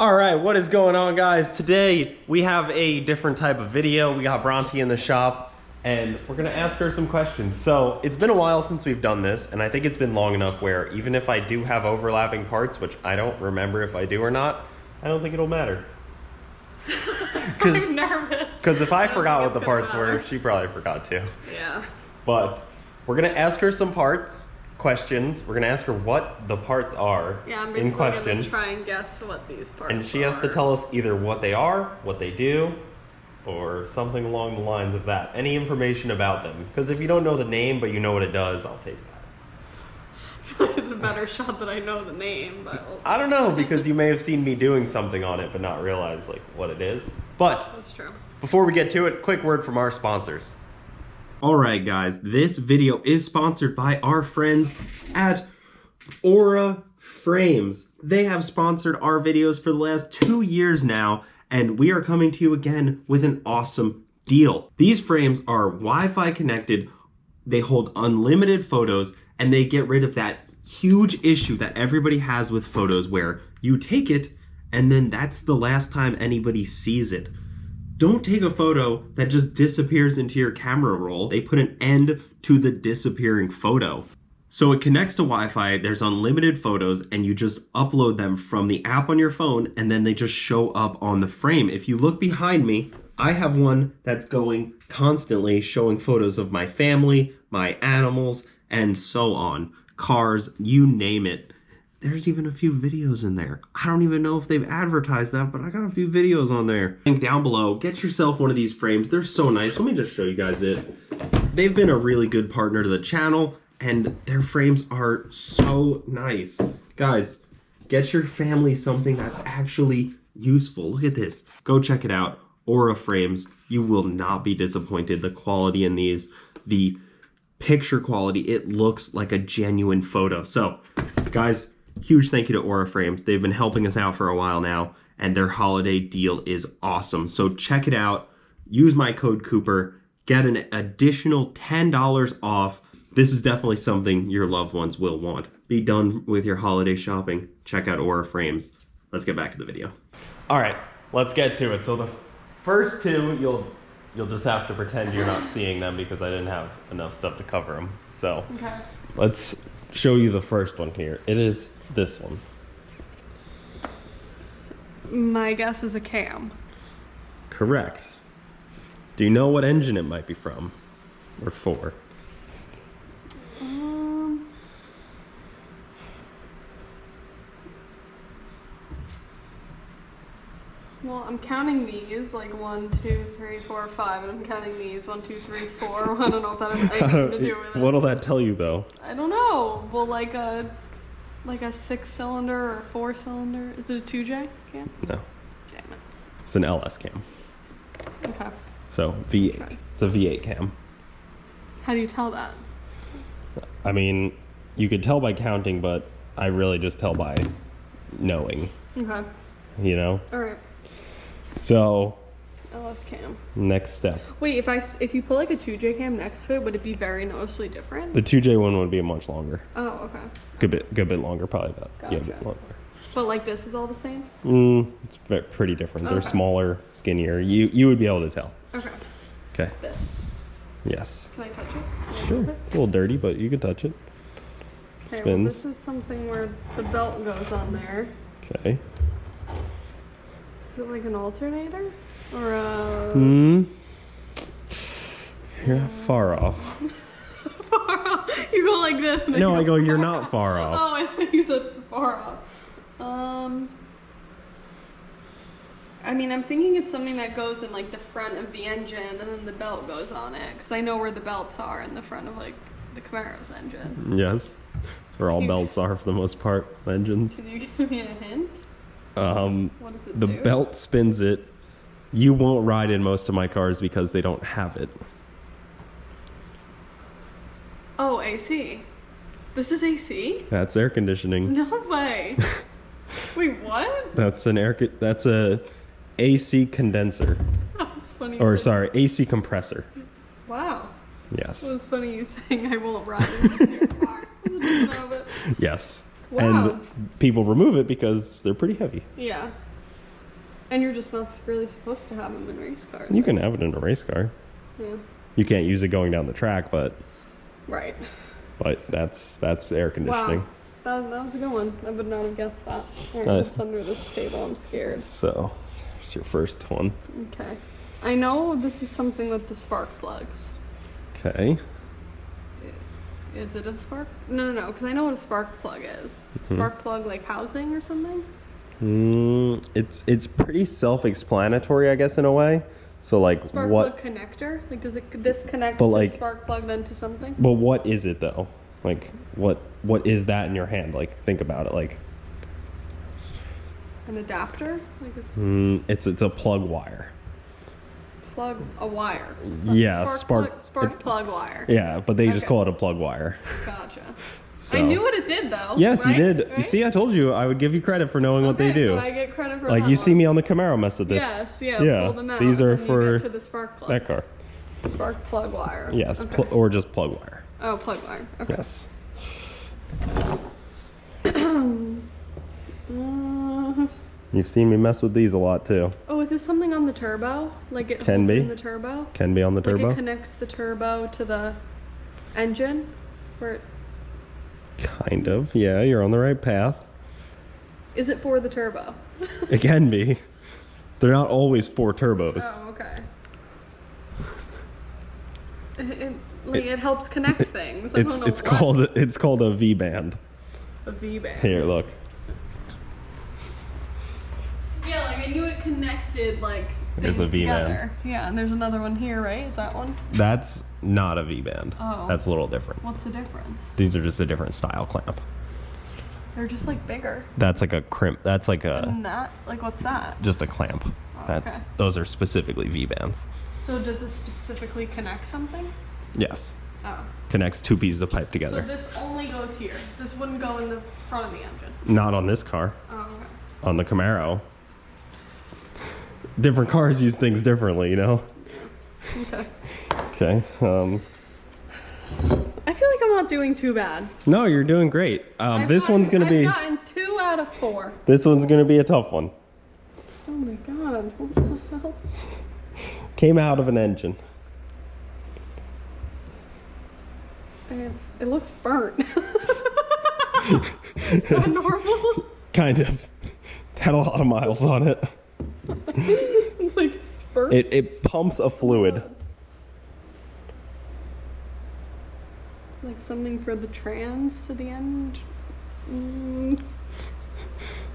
All right, what is going on, guys? Today we have a different type of video. We got Bronte in the shop and we're gonna ask her some questions. So it's been a while since we've done this, and I think it's been long enough where even if I do have overlapping parts, which I don't remember if I do or not, I don't think it'll matter. I'm nervous. Because if I forgot what the parts were, she probably forgot too. Yeah. But we're gonna ask her some questions. We're gonna ask her what the parts are Yeah, I'm in basically question. gonna try and guess what these parts are. And she has to tell us either what they are, what they do, or something along the lines of that. Any information about them. Because if you don't know the name, but you know what it does, I'll take that. It's a better shot that I know the name, but I don't know, because you may have seen me doing something on it, but not realize like what it is. But that's true. before we get to it, quick word from our sponsors. Alright guys, this video is sponsored by our friends at Aura Frames. They have sponsored our videos for the last 2 years now, and we are coming to you again with an awesome deal. These frames are Wi-Fi connected, they hold unlimited photos, and they get rid of that huge issue that everybody has with photos where you take it and then that's the last time anybody sees it. Don't take a photo that just disappears into your camera roll. They put an end to the disappearing photo. So it connects to Wi-Fi, there's unlimited photos, and you just upload them from the app on your phone, and then they just show up on the frame. If you look behind me, I have one that's going constantly showing photos of my family, my animals, and so on. Cars, you name it. There's even a few videos in there. I don't even know if they've advertised that, but I got a few videos on there. Link down below. Get yourself one of these frames. They're so nice. Let me just show you guys it. They've been a really good partner to the channel, and their frames are so nice. Guys, get your family something that's actually useful. Look at this. Go check it out. Aura Frames. You will not be disappointed. The quality in these, the picture quality, it looks like a genuine photo. So, guys, huge thank you to Aura Frames. They've been helping us out for a while now, and their holiday deal is awesome. So check it out. Use my code Cooper. Get an additional $10 off. This is definitely something your loved ones will want. Be done with your holiday shopping. Check out Aura Frames. Let's get back to the video. All right, let's get to it. So the first two, you'll just have to pretend you're not seeing them because I didn't have enough stuff to cover them. So Okay. let's show you the first one here. It is this one. My guess is a cam. Correct. Do you know what engine it might be from or for? Well, I'm counting these like 1, 2, 3, 4, 5, and I'm counting these 1, 2, 3, 4. I don't know if that has anything to do with it. What'll that tell you though? I don't know. Well, like a 6-cylinder or 4-cylinder. Is it a 2J cam? No. Damn it. It's an LS cam. Okay. So V8. Okay. It's a V8 cam. How do you tell that? I mean, you could tell by counting, but I really just tell by knowing, Okay. you know? All right. So, LS cam. next step. Wait, if you put like a 2J cam next to it, would it be very noticeably different? The 2J one would be much longer. Oh, okay. Good bit longer, probably about a bit Gotcha. longer. But like this is all the same? It's pretty different. They're Okay. smaller, skinnier. You would be able to tell. Okay. Okay. This. Yes. Can I touch it? Sure. It's a little dirty, but you can touch it. Okay, well, Spins. this is something where the belt goes on there. Okay. Is it like an alternator? Or a... You're not far off. Far off. You go like this and then No, you I go, you're far not off. far off. Oh, I thought you said far off. I mean, I'm thinking it's something that goes in like the front of the engine and then the belt goes on it. Because I know where the belts are in the front of like the Camaro's engine. Yes. That's where all belts are for the most part, engines. Can you give me a hint? What does it The do? belt spins it. You won't ride in most of my cars because they don't have it. Oh, AC. This is AC? That's air conditioning. No way. Wait, what? That's that's a AC condenser. That's funny. Or sorry, AC compressor. Wow. Yes. It was funny you saying I won't ride in your car. I didn't know it. Yes. Wow. And people remove it because they're pretty heavy. Yeah. And you're just not really supposed to have them in race cars. You can have it in a race car. Yeah. You can't use it going down the track, but Right. that's air conditioning. Wow. That was a good one. I would not have guessed that. All right, Nice. what's under this table? I'm scared. So, here's your first one. Okay. I know this is something with the spark plugs. Okay. Is it a spark? No, because I know what a spark plug is. Spark plug like housing or something? It's pretty self-explanatory, I guess, in a way. So like Spark what? plug connector? Like does it disconnect But to like- the spark plug then to something? But what is it though? Like what is that in your hand? Like think about it. Like An adapter? Like a it's a plug wire. plug, a wire. Yeah, spark plug wire. Yeah, but they just Okay. call it a plug wire. Gotcha. So. I knew what it did though. Yes, right? you did. You Right? see, I told you I would give you credit for knowing what they Okay, do. So I get credit for Like that you see one. me on the Camaro mess with this. Yes, yeah. Pull them out. These are and then you for get to the spark plug. that car. Spark plug wire. Yes, Okay. or just plug wire. Oh, plug wire. Okay. Yes. You've seen me mess with these a lot too. Oh, is this something on the turbo? Like it Can holds be. in the turbo? Can be on the turbo. Like it connects the turbo to the engine? Where it, Kind of. Yeah, you're on the right path. is it for the turbo? It can be. They're not always 4 turbos. Oh, okay. It helps connect things. I don't know It's called a V band. a V-band. Here, look. Yeah, like I knew it connected like There's things a V-band. together. Yeah, and there's another one here, right? Is that one? That's not a V band. Oh. That's a little different. What's the difference? These are just a different style clamp. They're just like bigger. That's like a crimp. That's like a And that, like what's that? just a clamp. Oh, okay. Those are specifically V bands. So does this specifically connect something? Yes. Oh. Connects 2 pieces of pipe So together. this only goes here. This wouldn't go in the front of the engine. Not on this car. Oh, okay. On the Camaro. Different cars use things differently, you know? Okay. Okay. I feel like I'm not doing too bad. No, you're doing great. This one's gonna be. I've gotten 2 out of 4. This one's gonna be a tough one. Oh my god. What the hell? Came out of an engine. It looks burnt. Is that normal? Kind of. Had a lot of miles on it. Like it's burnt? It pumps a fluid. Like something for the trans to the end? Mm.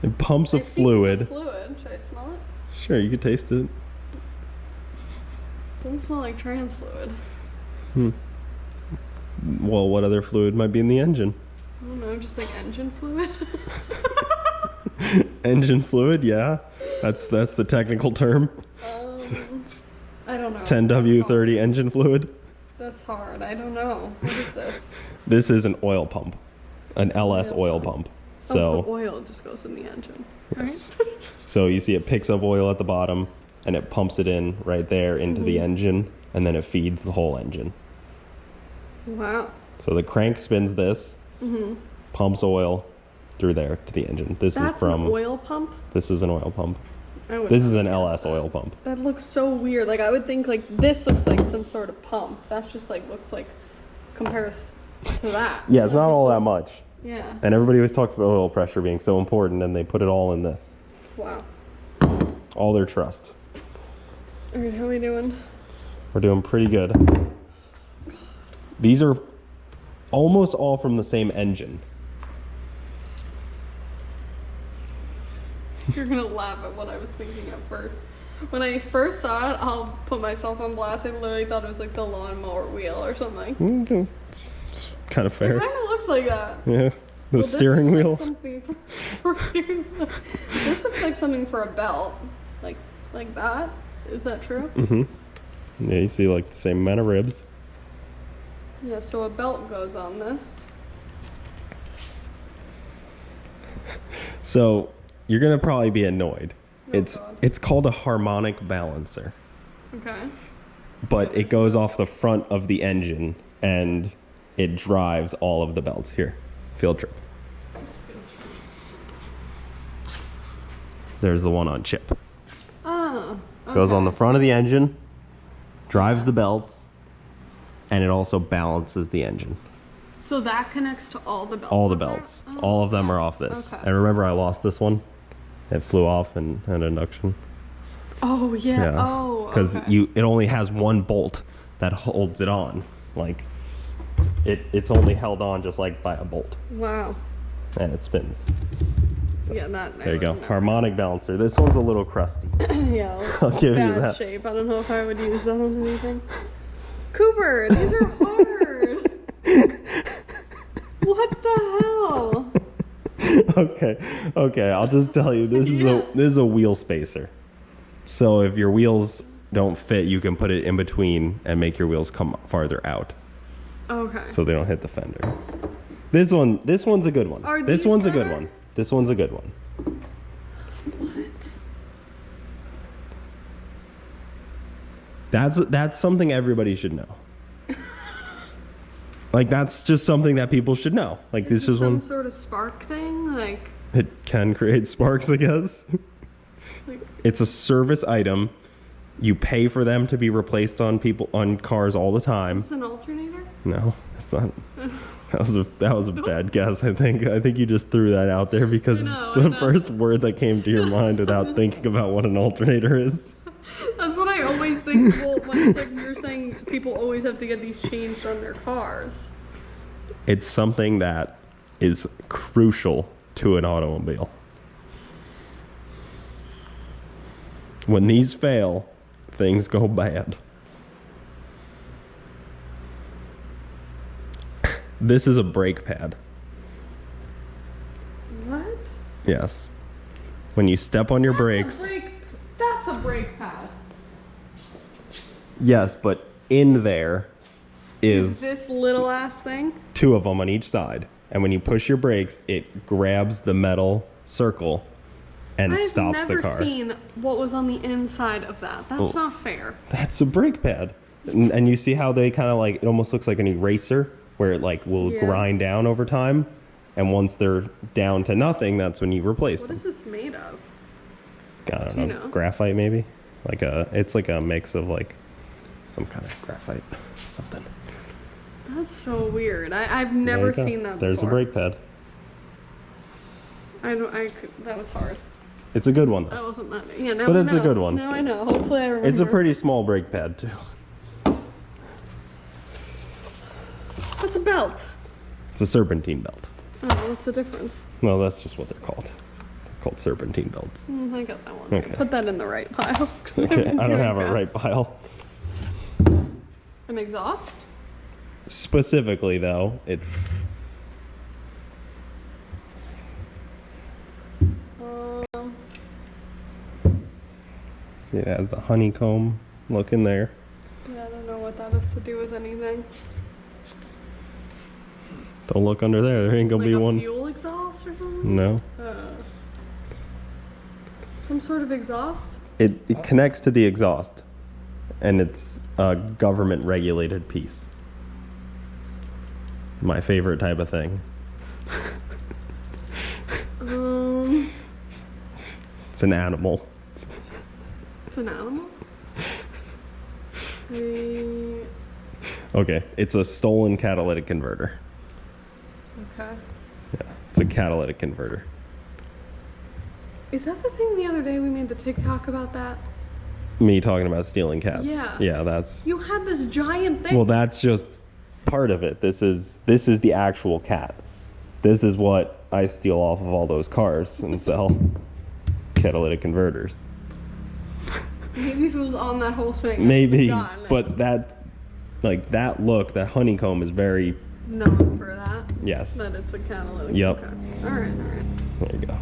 It pumps a I see some fluid. fluid. Should I smell it? Sure, you could taste it. Doesn't smell like trans fluid. Well, what other fluid might be in the engine? I don't know, just like engine fluid. Engine fluid, yeah. That's the technical term. I don't know. 10W30 engine fluid. That's hard. I don't know. What is this? This is an oil pump. An LS oil pump. So oil just goes in the engine. Yes. Right? So you see it picks up oil at the bottom and it pumps it in right there into the engine and then it feeds the whole engine. Wow. So the crank spins this, pumps oil through there to the engine. This That's is from an oil pump? This is an oil pump. I would This is not an guess LS that. oil pump. That looks so weird. Like I would think like this looks like some sort of pump. That's just like looks like compares to that. Yeah, it's not all that just- much. Yeah. And everybody always talks about oil pressure being so important and they put it all in this. Wow. All their trust. All right, how are we doing? We're doing pretty good. These are almost all from the same engine. You're gonna laugh at what I was thinking at first. When I first saw it, I'll put myself on blast. I literally thought it was like the lawnmower wheel or something. Okay. It's kind of It fair. kind of looks like that. Yeah. The Well, steering this wheel. looks like something for steering wheel. This looks like something for a belt, like that. Is that true? Yeah, you see like the same amount of ribs. Yeah. So a belt goes on this. So you're gonna probably be annoyed. Oh, God. It's called a harmonic balancer, Okay. but it goes off the front of the engine and it drives all of the belts. Here, field trip. There's the one on chip. Oh. Goes on the okay. front of the engine, drives the belts, and it also balances the engine. So that connects to all the belts? All the up there? belts. Oh, All of them okay. are off this. Okay. And remember I lost this one? It flew off in an induction. Oh, yeah. Oh, Because okay. it only has one bolt that holds it on. Like, it's only held on just like by a bolt. Wow. And it spins. Yeah, that. There you go. No. Harmonic balancer. This one's a little crusty. Yeah. I'll give you Bad that. shape. I don't know if I would use that on anything. Cooper, these are hard. What the hell? Okay, I'll just tell you, this is a wheel spacer. So if your wheels don't fit, you can put it in between and make your wheels come farther out Okay. so they don't hit the fender. This one's a good one. Are This these one's a good better? one. This one's a good one. What? That's something everybody should know. Like, that's just something that people should know. Like, Is this this is some one. sort of spark thing? Like, It can create sparks, I guess. like It's a service item. You pay for them to be replaced on cars all the time. is this an alternator? No, it's not. That was a bad guess. I think you just threw that out there because I know, it's the I know. first word that came to your mind without thinking about what an alternator is. That's what I always think. Well, when it's like you're saying people always have to get these changed on their cars. It's something that is crucial to an automobile. When these fail, things go bad. This is a brake pad. What? Yes. When you step on your brakes. That's a brake pad. Yes, but in there is This little ass thing? two of them on each side. And when you push your brakes, it grabs the metal circle and stops the car. I've never seen what was on the inside of that. That's Oh. not fair. That's a brake pad. And you see how they kind of like, it almost looks like an eraser where it like will Yeah. grind down over time. And once they're down to nothing, that's when you replace What them. is this made of? I don't Do you know. know? Graphite maybe? It's like a mix of like some kind of graphite or something. That's so weird. I've There never you go. seen that before. There's a brake pad. That was hard. It's a good one though. That wasn't that. Yeah, now But I it's a know. good one. Now I know. Hopefully I remember. It's a pretty small brake pad too. What's a belt? It's a serpentine belt. Oh, what's the difference? Well, that's just what they're called. They're called serpentine belts. I got that one. Okay. Put that in the right pile. 'cause Okay, I'm I don't doing have a bad. right pile. An exhaust? Specifically though, it's see it has the honeycomb look in there. Yeah, I don't know what that has to do with anything. Don't look under there. There ain't gonna Like be a one. fuel exhaust or something? No. Some sort of exhaust? It connects to the exhaust, and it's a government regulated piece. My favorite type of thing. It's an animal. It's an animal? Okay. Okay, it's a stolen catalytic converter. Yeah, it's a catalytic converter. Is that the thing the other day we made the TikTok about that? Me talking about stealing cats. Yeah. Yeah, that's You had this giant thing. well, that's just part of it. This is the actual cat. This is what I steal off of all those cars and sell. Catalytic converters. Maybe if it was on that whole thing. I Maybe, would've gotten it. but that look, that honeycomb is very Known for that. yes. That it's a catalytic. Yep. Okay. Alright. There you go.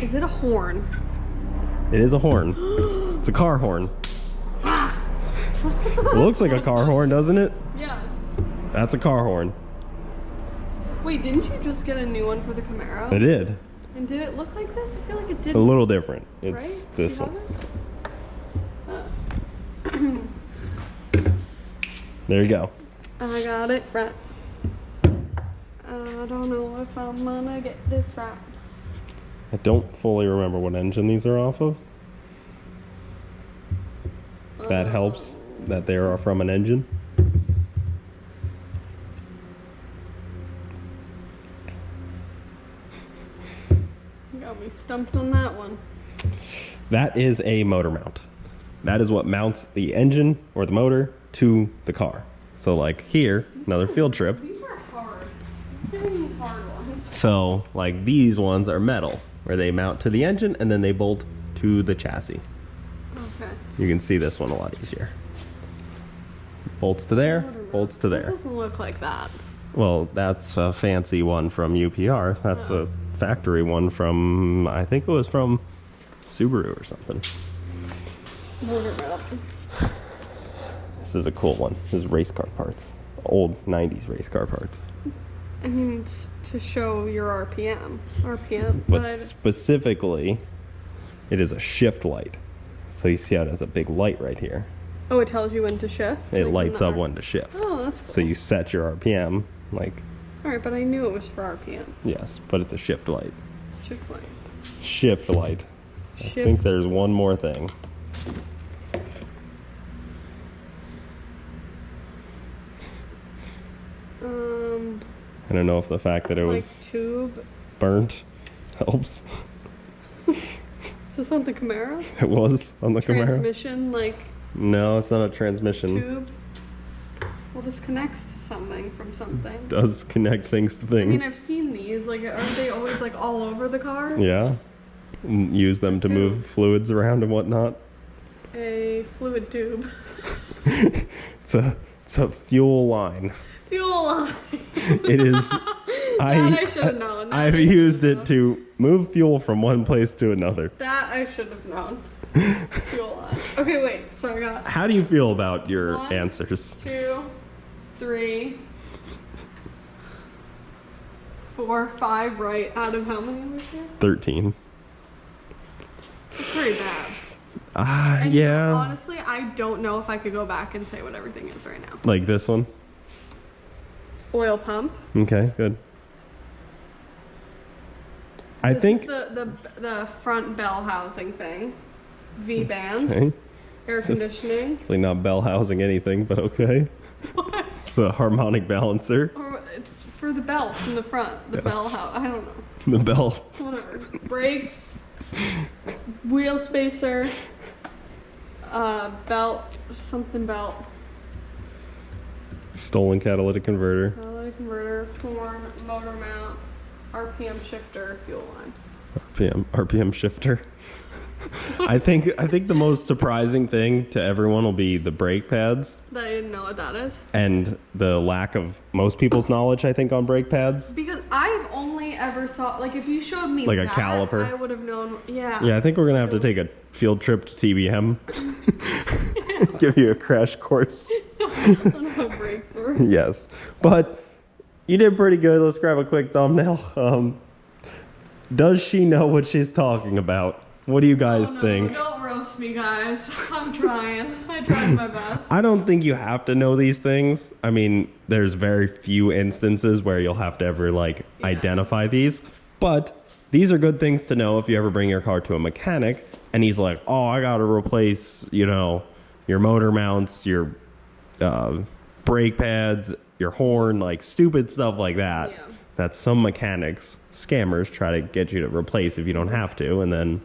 Is it a horn? It is a horn. It's a car horn. It looks like a car horn, doesn't it? Yes. That's a car horn. Wait, didn't you just get a new one for the Camaro? I did. And did it look like this? I feel like it did. A little different. It's Right? this You have one. it? There you go. I got it right. I don't know if I'm gonna get this right. I don't fully remember what engine these are off of. If that helps, that they are from an engine. Got me stumped on that one. That is a motor mount. That is what mounts the engine or the motor to the car. So like here, another field trip. These are hard. Really hard ones. So like these ones are metal, where they mount to the engine and then they bolt to the chassis. Okay. You can see this one a lot easier. Bolts to there, bolts to It there. doesn't look like that. Well, that's a fancy one from UPR. That's a factory one from, I think it was from Subaru or something. Motor mount. This is a cool one. This is race car parts. Old 90s race car parts. I mean, it's to show your RPM. RPM. But specifically, it is a shift light. So you see how it has a big light right here. Oh, it tells you when to shift? It Like lights when up the when to shift. Oh, that's cool. So you set your RPM, like, Alright, but I knew it was for RPM. yes, but it's a shift light. Shift light. Shift light. I Shift. think there's one more thing. I don't know if the fact that it Like was tube. burnt helps. Is this on the Camaro? It was on the Camaro. Transmission, like No, it's not a transmission. tube. Well, this connects to something from something. It does connect things to I things. mean, I've seen these. Like, aren't they always like all over the car? Yeah. Use them to move fluids around and whatnot. A fluid tube. It's a fuel line. Fuel line. It is. I should have known. I've used it to move fuel from one place to another. That I should have known. Fuel line. Okay, wait. So I got How do you feel about your 1, answers? 2, 3, 4, 5 right out of how many was there? 13. It's pretty bad. And Yeah. honestly, I don't know if I could go back and say what everything is right now. Like this one. Oil pump. Okay, good. I This think. is the front bell housing thing. V band. Okay. Air conditioning. Definitely not bell housing anything, but okay. What? It's a harmonic balancer. Or it's for the belts in the front. The Yes. bell house. I don't know. The bell. Whatever. Brakes. Wheel spacer. Belt. Something belt. Stolen catalytic converter. Catalytic converter. Horn. Motor mount. RPM shifter. Fuel line. RPM shifter. I think the most surprising thing to everyone will be the brake pads That I didn't know what that is. and the lack of most people's knowledge, I think, on brake pads. Because I've only ever saw, like, if you showed me Like a that, caliper? I would have known. Yeah. Yeah, I think we're gonna have to take a field trip to TBM. Give you a crash course. I don't know how brakes work. Yes, but you did pretty good. Let's grab a quick thumbnail. Does she know what she's talking about? What do you guys Oh, no, think? don't roast me, guys. I'm trying. I tried my best. I don't think you have to know these things. I mean, there's very few instances where you'll have to ever like identify these, but these are good things to know if you ever bring your car to a mechanic and he's like, "Oh, I got to replace, your motor mounts, your brake pads, your horn, like stupid stuff like that." Yeah. That some mechanics, scammers try to get you to replace if you don't have to, and then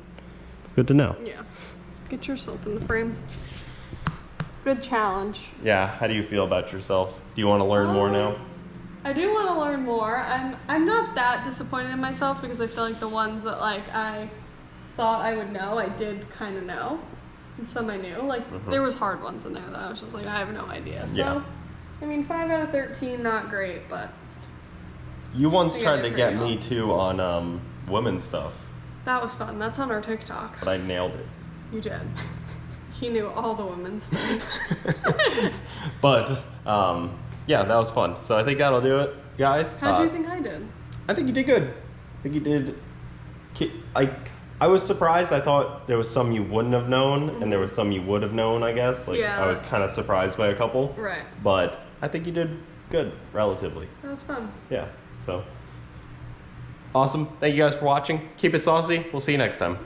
it's good to know. Yeah. Just get yourself in the frame. Good challenge. Yeah, how do you feel about yourself? Do you want to learn more now? I do want to learn more. I'm not that disappointed in myself because I feel like the ones that like I thought I would know, I did kind of know. And some I knew. Like there was hard ones in there that I was just like, I have no idea. So Yeah. I mean 5 out of 13, not great, but You once I got tried it to pretty get well. me too on women's stuff, that was fun. That's on our TikTok. but I nailed it. You did. He knew all the women's things. But yeah, that was fun. So I think that'll do it, guys. How do you think I did? I think you did good. I think you did. I was surprised. I thought there was some you wouldn't have known, and there was some you would have known. I guess. Like Yeah. I was kind of surprised by a couple. Right. But I think you did good, relatively. That was fun. Yeah. So Awesome. Thank you guys for watching. Keep it saucy. We'll see you next time.